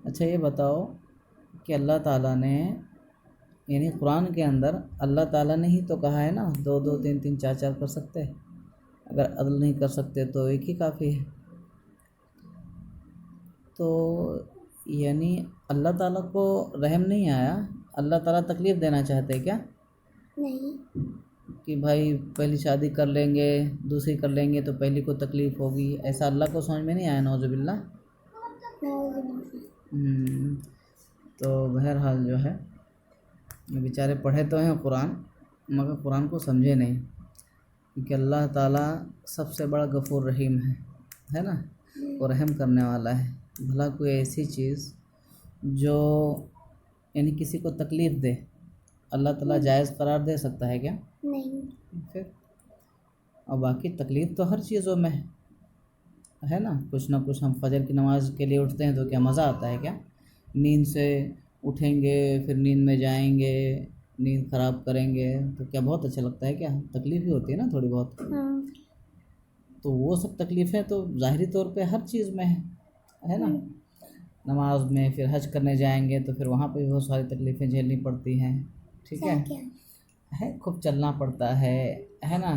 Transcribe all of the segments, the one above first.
اچھا یہ بتاؤ کہ اللہ تعالیٰ نے یعنی قرآن کے اندر اللہ تعالیٰ نے ہی تو کہا ہے نا 2 2 3 3 4 4 کر سکتے، اگر عدل نہیں کر سکتے تو ایک ہی کافی ہے۔ تو یعنی اللہ تعالیٰ کو رحم نہیں آیا، اللہ تعالیٰ تکلیف دینا چاہتے کیا؟ نہیں، کہ بھائی پہلی شادی کر لیں گے دوسری کر لیں گے تو پہلی کو تکلیف ہوگی، ایسا اللہ کو سمجھ میں نہیں آیا؟ نعوذ باللہ۔ تو بہرحال جو ہے بیچارے پڑھے تو ہیں قرآن مگر قرآن کو سمجھے نہیں، کیونکہ اللہ تعالیٰ سب سے بڑا غفور رحیم ہے نا، وہ رحم کرنے والا ہے۔ بھلا کوئی ایسی چیز جو یعنی کسی کو تکلیف دے اللہ تعالیٰ جائز قرار دے سکتا ہے کیا؟ نہیں، پھر اور باقی تکلیف تو ہر چیزوں میں ہے نا، کچھ نہ کچھ۔ ہم فجر کی نماز کے لیے اٹھتے ہیں تو کیا مزہ آتا ہے کیا؟ نیند سے اٹھیں گے پھر نیند میں جائیں گے، نیند خراب کریں گے تو کیا بہت اچھا لگتا ہے کیا؟ تکلیف ہی ہوتی ہے نا تھوڑی بہت۔ تو وہ سب تکلیفیں تو ظاہری طور پہ ہر چیز میں ہے نا، نماز میں، پھر حج کرنے جائیں گے تو پھر وہاں پہ بھی بہت ساری تکلیفیں جھیلنی پڑتی ہیں، ٹھیک ہے، خوب چلنا پڑتا ہے نا،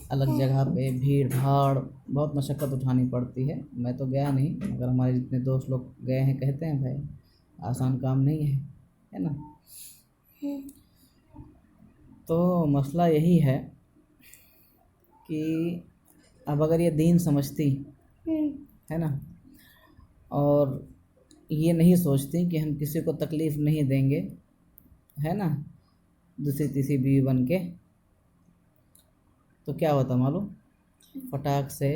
الگ جگہ پہ بھیڑ بھاڑ بہت مشقت اٹھانی پڑتی ہے۔ میں تو گیا نہیں مگر ہمارے جتنے دوست لوگ گئے ہیں کہتے ہیں بھائی آسان کام نہیں ہے نا۔ تو مسئلہ یہی ہے کہ اب اگر یہ دین سمجھتی ہے نا اور یہ نہیں سوچتی کہ ہم کسی کو تکلیف نہیں دیں گے ہے نا دوسری تیسری بیوی بن کے، تو کیا ہوتا معلوم؟ فٹاک سے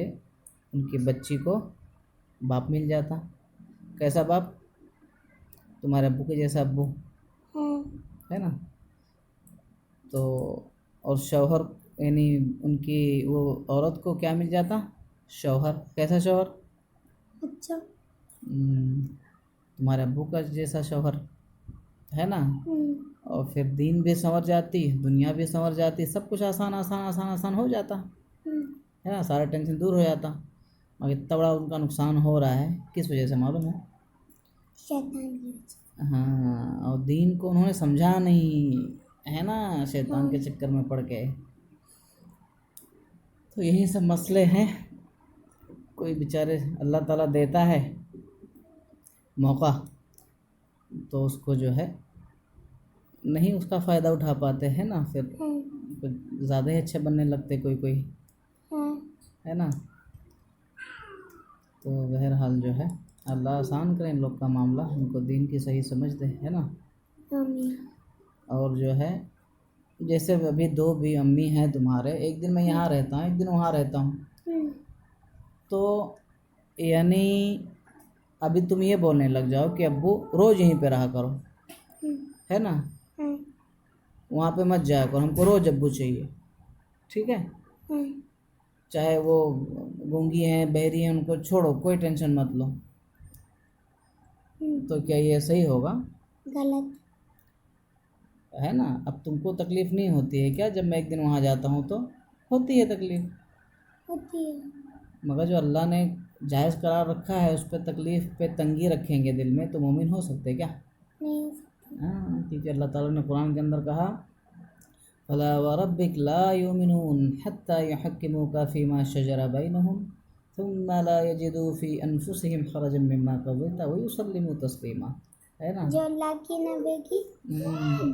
ان کی بچی کو باپ مل جاتا۔ کیسا باپ؟ تمہارے ابو کے جیسا ابو ہے نا۔ تو اور شوہر یعنی ان کی وہ عورت کو کیا مل جاتا؟ شوہر۔ کیسا شوہر؟ اچھا، تمہارے ابو کا جیسا شوہر ہے نا، اور پھر دین بھی سنور جاتی، دنیا بھی سنور جاتی، سب کچھ آسان آسان آسان آسان ہو جاتا ہے نا، سارا ٹینشن دور ہو جاتا۔ مگر اتنا بڑا ان کا نقصان ہو رہا ہے کس وجہ سے معلوم ہے؟ شیطان کی وجہ سے۔ ہاں، اور دین کو انہوں نے سمجھا نہیں ہے نا، شیطان کے چکر میں پڑ کے۔ تو یہی سب مسئلے ہیں۔ کوئی بیچارے اللہ تعالیٰ دیتا ہے موقع تو اس کو جو ہے نہیں اس کا فائدہ اٹھا پاتے ہیں نا، پھر زیادہ ہی اچھے بننے لگتے کوئی ہے نا۔ تو بہرحال جو ہے اللہ آسان کریں ان لوگ کا معاملہ، ان کو دین کی صحیح سمجھ دے ہے نا۔ اور جو ہے جیسے ابھی 2 بھی امی ہیں تمہارے، ایک دن میں یہاں رہتا ہوں ایک دن وہاں رہتا ہوں، تو یعنی ابھی تم یہ بولنے لگ جاؤ کہ ابو روز یہیں پہ رہا کرو ہے نا، وہاں پہ مت جایا کرو، ہم کو روز ابو چاہیے، ٹھیک ہے، چاہے وہ گونگی ہیں بہری ہیں ان کو چھوڑو، کوئی ٹینشن مت لو، تو کیا یہ صحیح ہوگا؟ غلط ہے نا۔ اب تم کو تکلیف نہیں ہوتی ہے کیا جب میں ایک دن وہاں جاتا ہوں؟ تو ہوتی ہے تکلیف، ہوتی ہے، مگر جو اللہ نے جائز قرار رکھا ہے اس پہ تکلیف پہ تنگی رکھیں گے دل میں تو مومن ہو سکتے کیا؟ نہیں ہو سکتا۔ ہاں، کیونکہ اللہ تعالیٰ نے قرآن کے اندر کہا فَلَا وَرَبِّكَ لَا يُؤْمِنُونَ حَتَّى يُحَكِّمُوكَ فِي مَا شَجَرَ بَيْنَهُمْ ثُمَّ لَا يَجِدُوا فِي أَنفُسِهِمْ حَرَجًا مِّمَّا قَضَيْتَ وَيُسَلِّمُوا تَسْلِيمًا، ہے نا۔ جو اللہ کی نبی کی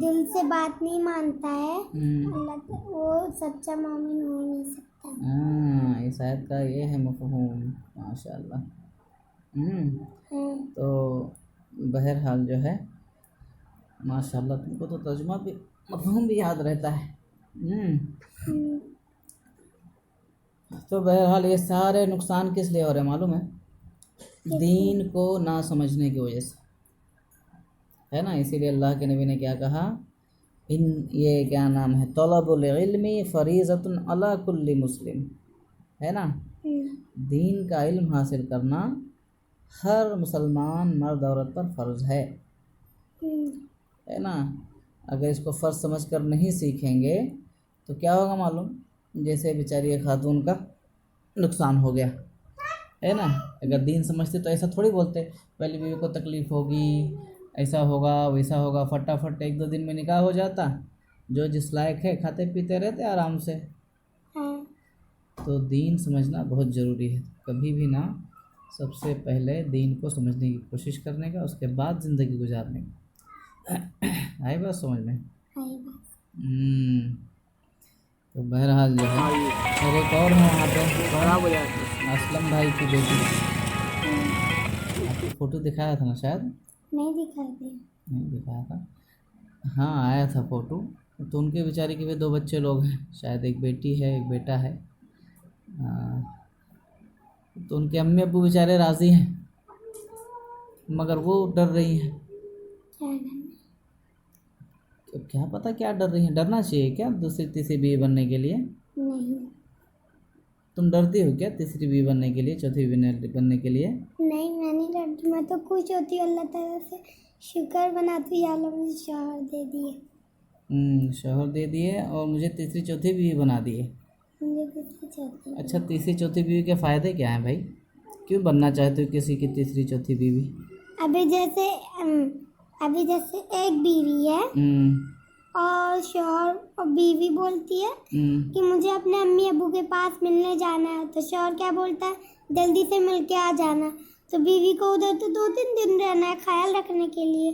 دل سے بات نہیں مانتا ہے اللہ وہ سچا مومن ہو نہیں سکتا۔ ہاں، اس آیت کا یہ ہے مفہوم، ماشاء اللہ۔ تو بہرحال جو ہے ماشاء اللہ تم کو تو ترجمہ بھی مفہوم بھی یاد رہتا ہے۔ تو بہرحال یہ سارے نقصان کس لیے ہو رہے معلوم ہے؟ دین کو نہ سمجھنے کی وجہ سے ہے نا۔ اسی لیے اللہ کے نبی نے کیا کہا؟ یہ کیا نام ہے، طلب العلم فریضۃ علی کل مسلم، ہے نا، دین کا علم حاصل کرنا ہر مسلمان مرد عورت پر فرض ہے نا۔ اگر اس کو فرض سمجھ کر نہیں سیکھیں گے تو کیا ہوگا معلوم؟ جیسے بیچاری خاتون کا نقصان ہو گیا ہے نا، اگر دین سمجھتے تو ایسا تھوڑی بولتے پہلی بیوی کو تکلیف ہوگی، ایسا ہوگا ویسا ہوگا، فٹافٹ 1-2 دن میں نکاح ہو جاتا، جو جس لائق ہے کھاتے پیتے رہتے آرام سے۔ ہاں تو دین سمجھنا بہت ضروری ہے، کبھی بھی نہ، سب سے پہلے دین کو سمجھنے کی کوشش کرنے کا، اس کے بعد زندگی گزارنے کا۔ آئی بات سمجھ میں؟ صحیح بات۔ تو بہرحال جو ہے، اور ایک اور ہے وہاں پہ اسلم بھائی کی بیٹی، آپ کو فوٹو دکھایا تھا نا شاید؟ نہیں دکھا دیا۔ نہیں دکھایا تھا، ہاں آیا تھا فوٹو۔ تو ان کے بیچارے کے بھی 2 بچے لوگ ہیں، شاید ایک بیٹی ہے ایک بیٹا ہے۔ تو ان کے امی ابو بیچارے راضی ہیں، مگر وہ ڈر رہی ہیں۔ کیا کرنا؟ کیا پتہ کیا ڈر رہی ہیں؟ ڈرنا چاہیے کیا دوسری تیسری بیوی بننے کے لیے؟ نہیں تم ڈرتی ہو کیا تیسری بیوی بننے کے لیے، چوتھی بیوی بننے کے لیے؟ نہیں، میں نہیں ڈرتی، میں تو خوش ہوتی ہوں، اللہ تعالیٰ سے شکر بناتی ہوں، یا اللہ مجھے شوہر دے دیے۔ شوہر دے دیے اور مجھے تیسری چوتھی بیوی بنا دیے۔ مجھے کسی چاہتی ہے۔ اچھا، تیسری چوتھی بیوی کے فائدے کیا ہیں بھائی؟ کیوں بننا چاہتے ہو کسی کی تیسری چوتھی بیوی؟ ابھی جیسے ایک بیوی ہے اور شوہر اور بیوی بولتی ہے کہ مجھے اپنے امی ابو کے پاس ملنے جانا ہے، تو شوہر کیا بولتا ہے؟ جلدی سے مل کے آ جانا۔ تو بیوی کو ادھر تو 2-3 دن رہنا ہے خیال رکھنے کے لیے،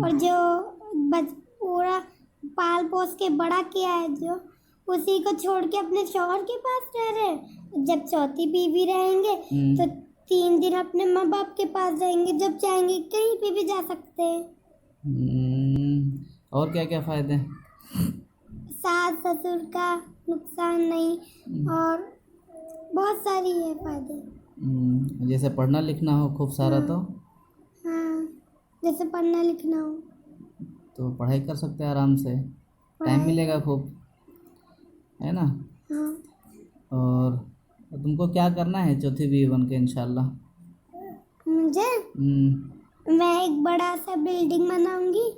اور جو پورا پال پوس کے بڑا کیا ہے جو، اسی کو چھوڑ کے اپنے شوہر کے پاس رہ رہے ہیں۔ جب چوتھی بیوی رہیں گے تو 3 دن اپنے ماں باپ کے پاس رہیں گے، جب چاہیں گے کہیں پہ بھی جا سکتے ہیں۔ اور کیا کیا فائدے ہیں؟ ساس سسر کا نقصان نہیں، اور بہت ساری ہے فائدے۔ جیسے پڑھنا لکھنا ہو خوب سارا تو؟ ہاں، جیسے پڑھنا لکھنا ہو تو پڑھائی کر سکتے ہیں آرام سے، ٹائم ملے گا خوب، ہے نا؟ ہاں۔ اور تم کو کیا کرنا ہے چوتھی بیوی بن کے انشاءاللہ؟ مجھے میں ایک بڑا سا بلڈنگ بناؤں گی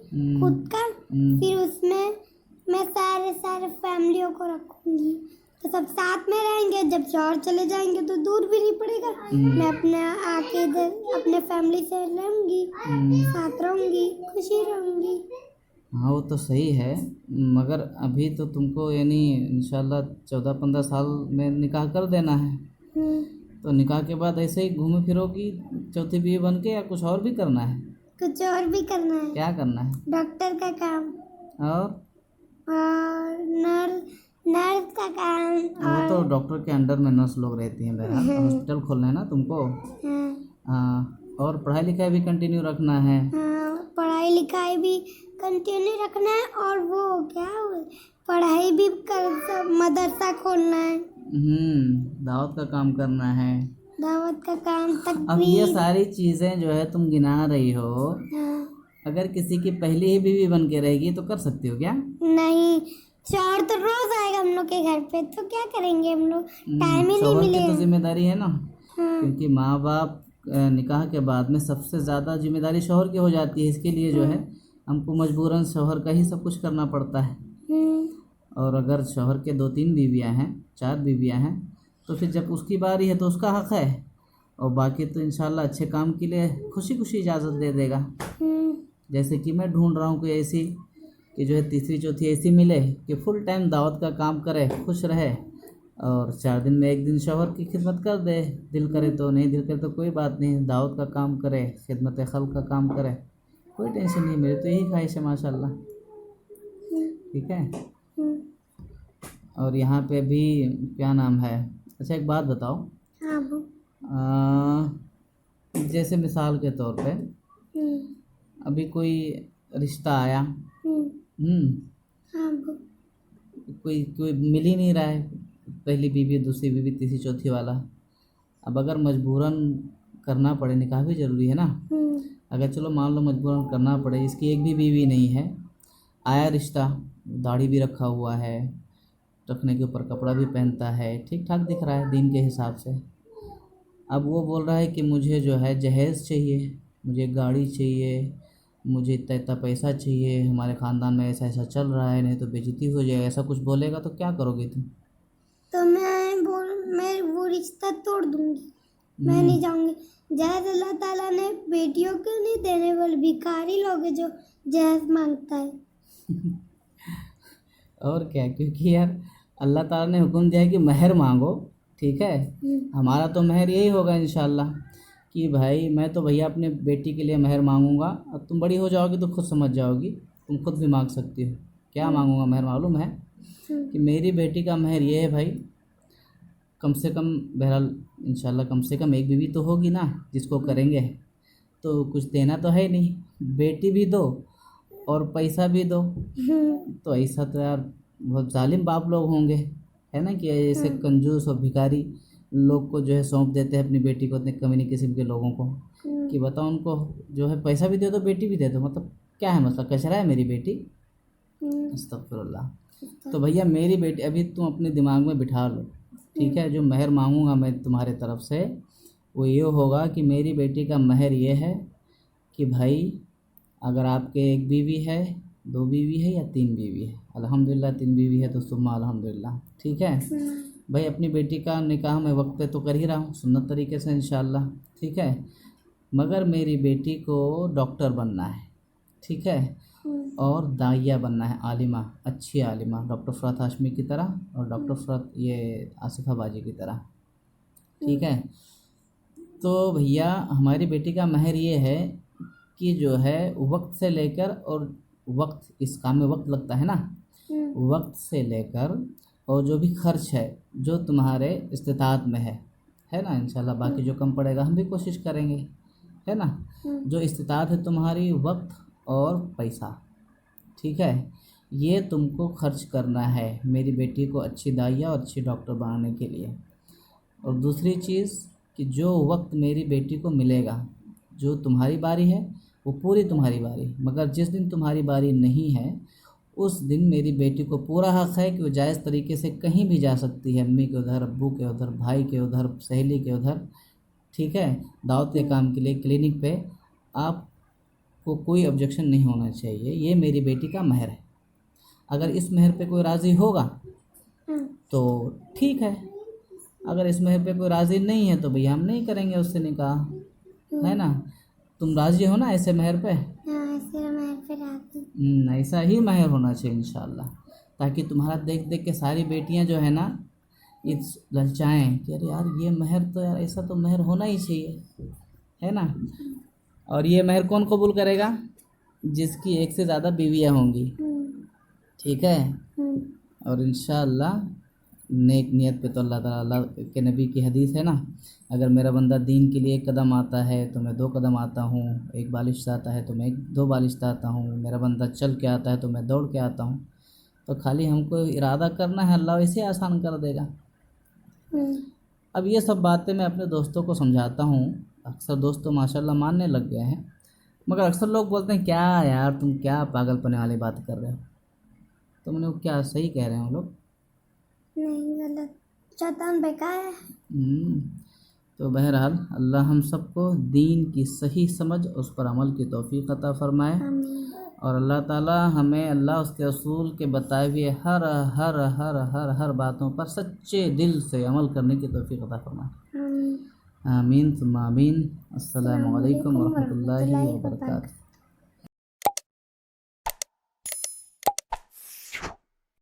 خود کا، پھر اس میں سارے فیملیوں کو رکھوں گی، تو سب ساتھ میں رہیں گے، جب شوہر چلے جائیں گے تو دور بھی نہیں پڑے گا، میں اپنے آ کے ادھر اپنے فیملی سے رہوں گی، ساتھ رہوں گی، خوشی رہوں گی۔ ہاں وہ تو صحیح ہے، مگر ابھی تو تم کو یعنی انشاءاللہ 14-15 سال میں نکاح کر دینا ہے، تو نکاح کے بعد ایسے ہی گھومے پھرو گی چوتھی بیوی بن کے، یا کچھ اور بھی کرنا ہے؟ کچھ اور بھی کرنا ہے۔ کیا کرنا ہے؟ ڈاکٹر کا کام اور نرس کا کام۔ وہ تو ڈاکٹر کے انڈر میں نرس لوگ رہتی ہیں، بہرحال ہاسپٹل کھولنا ہے نا تم کو۔ ہاں، اور پڑھائی لکھائی بھی کنٹینیو رکھنا ہے۔ ہاں، پڑھائی لکھائی بھی کنٹینیو رکھنا ہے، اور وہ کیا پڑھائی بھی مدرسہ کھولنا ہے، دعوت کا کام کرنا ہے، دعوت کا کام، اب یہ ساری چیزیں جو ہے تم گنا رہی ہو، اگر کسی کی پہلی ہی بیوی بن کے رہے گی تو کر سکتی ہو کیا؟ نہیں، شوہر تو روز آئے گا ہم لوگ کے گھر پہ، تو کیا کریں گے ہم لوگ، ٹائم ہی نہیں شوہر ملے کی تو گا۔ ذمہ داری ہے نا، کیونکہ ماں باپ نکاح کے بعد میں سب سے زیادہ ذمہ داری شوہر کی ہو جاتی ہے، اس کے لیے جو ہے ہم کو مجبوراً شوہر کا ہی سب کچھ کرنا پڑتا ہے۔ اور اگر شوہر کے 2-3 بیویاں ہیں، 4 بیویاں ہیں، تو پھر جب اس کی باری ہے تو اس کا حق ہے، اور باقی تو انشاءاللہ اچھے کام کے لیے خوشی خوشی اجازت دے دے گا۔ جیسے کہ میں ڈھونڈ رہا ہوں کوئی ایسی کہ جو ہے تیسری چوتھی ایسی ملے کہ فل ٹائم دعوت کا کام کرے، خوش رہے، اور 4 دن میں 1 دن شوہر کی خدمت کر دے، دل کرے تو، نہیں دل کرے تو کوئی بات نہیں، دعوت کا کام کرے، خدمت خلق کا کام کرے، کوئی ٹینشن نہیں، میری تو یہی خواہش ہے ماشاءاللہ۔ ٹھیک ہے؟ اور یہاں پہ بھی کیا نام ہے، اچھا ایک بات بتاؤ، جیسے مثال کے طور پہ ابھی کوئی رشتہ آیا، کوئی مل ہی نہیں رہا ہے، پہلی بیوی دوسری بیوی تیسری چوتھی والا، اب اگر مجبوراً کرنا پڑے، نکاح بھی ضروری ہے نا، اگر چلو مان لو مجبوراً کرنا پڑے، اس کی ایک بھی بیوی نہیں ہے، آیا رشتہ، داڑھی بھی رکھا ہوا ہے، رکھنے کے اوپر کپڑا بھی پہنتا ہے، ٹھیک ٹھاک دکھ رہا ہے دین کے حساب سے، اب وہ بول رہا ہے کہ مجھے جو ہے جہیز چاہیے، مجھے گاڑی چاہیے، مجھے اتنا پیسہ چاہیے، ہمارے خاندان میں ایسا ایسا چل رہا ہے، نہیں تو بے عزتی ہو جائے، ایسا کچھ بولے گا تو کیا کرو گی تم؟ تو میں وہ رشتہ توڑ دوں گی۔ میں نہیں جاؤں گی. جہیز اللہ تعالیٰ نے بیٹیوں کو نہیں دینے والے بھکاری لوگ ہیں جو جہیز مانگتا ہے. اور کیا، کیونکہ یار اللہ تعالیٰ نے حکم دیا ہے کہ مہر مانگو، ٹھیک ہے. ہمارا تو مہر یہی ہوگا انشاءاللہ کہ بھائی میں تو بھیا اپنے بیٹی کے لیے مہر مانگوں گا. اب تم بڑی ہو جاؤ گی تو خود سمجھ جاؤ گی، تم خود بھی مانگ سکتی ہو. کیا مانگوں گا مہر معلوم ہے کہ میری بیٹی کا مہر یہ ہے بھائی، کم سے کم بہرحال انشاءاللہ کم سے کم ایک بیوی تو ہوگی نا جس کو کریں گے، تو کچھ دینا تو ہے نہیں، بیٹی بھی دو اور پیسہ بھی دو. تو ایسا تو یار بہت ظالم باپ لوگ ہوں گے، ہے نا، کہ ایسے کنجوس اور بھکاری لوگ کو جو ہے سونپ دیتے ہیں اپنی بیٹی کو، اتنے کمیونی قسم کے لوگوں کو کہ بتاؤ ان کو جو ہے پیسہ بھی دے دو بیٹی بھی دے دو. مطلب کیا ہے مسئلہ، کچرا ہے میری بیٹی؟ استغفر اللہ. تو بھیا میری بیٹی ابھی تم اپنے دماغ میں بٹھا لو، ٹھیک ہے. جو مہر مانگوں گا میں تمہارے طرف سے وہ یہ ہوگا کہ میری بیٹی کا مہر یہ ہے کہ بھائی اگر آپ کے ایک بیوی ہے، 2 بیوی ہے یا 3 بیوی ہے، الحمدللہ 3 بیوی ہے تو ثم الحمدللہ، ٹھیک ہے. بھائی اپنی بیٹی کا نکاح میں وقت پہ تو کر ہی رہا ہوں سنت طریقے سے انشاءاللہ، ٹھیک ہے. مگر میری بیٹی کو ڈاکٹر بننا ہے، ٹھیک ہے، اور داعیہ بننا ہے، عالمہ، اچھی عالمہ، ڈاکٹر فرات ہاشمی کی طرح اور ڈاکٹر فرات یہ آصفہ باجی کی طرح، ٹھیک ہے. تو بھیا ہماری بیٹی کا مہر یہ ہے کہ جو ہے وقت سے لے کر، اور وقت اس کام میں وقت لگتا ہے نا، وقت سے لے کر اور جو بھی خرچ ہے جو تمہارے استطاعت میں ہے نا انشاءاللہ. باقی جو کم پڑے گا ہم بھی کوشش کریں گے، ہے نا. جو استطاعت ہے تمہاری، وقت اور پیسہ، ٹھیک ہے، یہ تم کو خرچ کرنا ہے میری بیٹی کو اچھی داعیہ اور اچھی ڈاکٹر بنانے کے لیے. اور دوسری چیز کہ جو وقت میری بیٹی کو ملے گا، جو تمہاری باری ہے وہ پوری تمہاری باری، مگر جس دن تمہاری باری نہیں ہے اس دن میری بیٹی کو پورا حق ہے کہ وہ جائز طریقے سے کہیں بھی جا سکتی ہے، امی کے ادھر، ابو کے ادھر، بھائی کے ادھر، سہیلی کے ادھر، ٹھیک ہے، دعوت کے کام کے لیے کلینک پہ. آپ کو کوئی آبجیکشن نہیں ہونا چاہیے. یہ میری بیٹی کا مہر ہے. اگر اس مہر پہ کوئی راضی ہوگا تو ٹھیک ہے، اگر اس مہر پہ کوئی راضی نہیں ہے تو بھئی ہم نہیں کریں گے اس سے نکاح، ہے نا. تم راضی ہو نا ایسے مہر پہ؟ ایسا ہی مہر ہونا چاہیے انشاءاللہ، تاکہ تمہارا دیکھ دیکھ کے ساری بیٹیاں جو ہے نا یہ للچائیں کہ ارے یار یہ مہر تو یار ایسا تو مہر ہونا ہی چاہیے، ہے نا. اور یہ مہر کون قبول کرے گا؟ جس کی ایک سے زیادہ بیویاں ہوں گی، ٹھیک ہے. اور انشاءاللہ نیک نیت پہ تو اللہ تعالیٰ کے نبی کی حدیث ہے نا، اگر میرا بندہ دین کے لیے 1 قدم آتا ہے تو میں 2 قدم آتا ہوں، 1 بالشت آتا ہے تو میں 2 بالشت آتا ہوں، میرا بندہ چل کے آتا ہے تو میں دوڑ کے آتا ہوں. تو خالی ہم کو ارادہ کرنا ہے، اللہ ویسے آسان کر دے گا. اب یہ سب باتیں میں اپنے دوستوں کو سمجھاتا ہوں، اکثر دوست تو ماشاءاللہ ماننے لگ گئے ہیں، مگر اکثر لوگ بولتے ہیں کیا یار تم کیا پاگل پنے والی بات کر رہے ہو. تو میں نے کیا صحیح کہہ رہے ہیں وہ لوگ؟ نہیں، غلط، شیطان بیکار ہے. تو بہرحال اللہ ہم سب کو دین کی صحیح سمجھ، اس پر عمل کی توفیق عطا فرمائے. اور اللہ تعالیٰ ہمیں اللہ اس کے رسول کے بتائے ہوئے ہر ہر ہر ہر ہر باتوں پر سچے دل سے عمل کرنے کی توفیق عطا فرمائے. آمین ثم آمین. السلام علیکم ورحمۃ اللہ وبرکاتہ.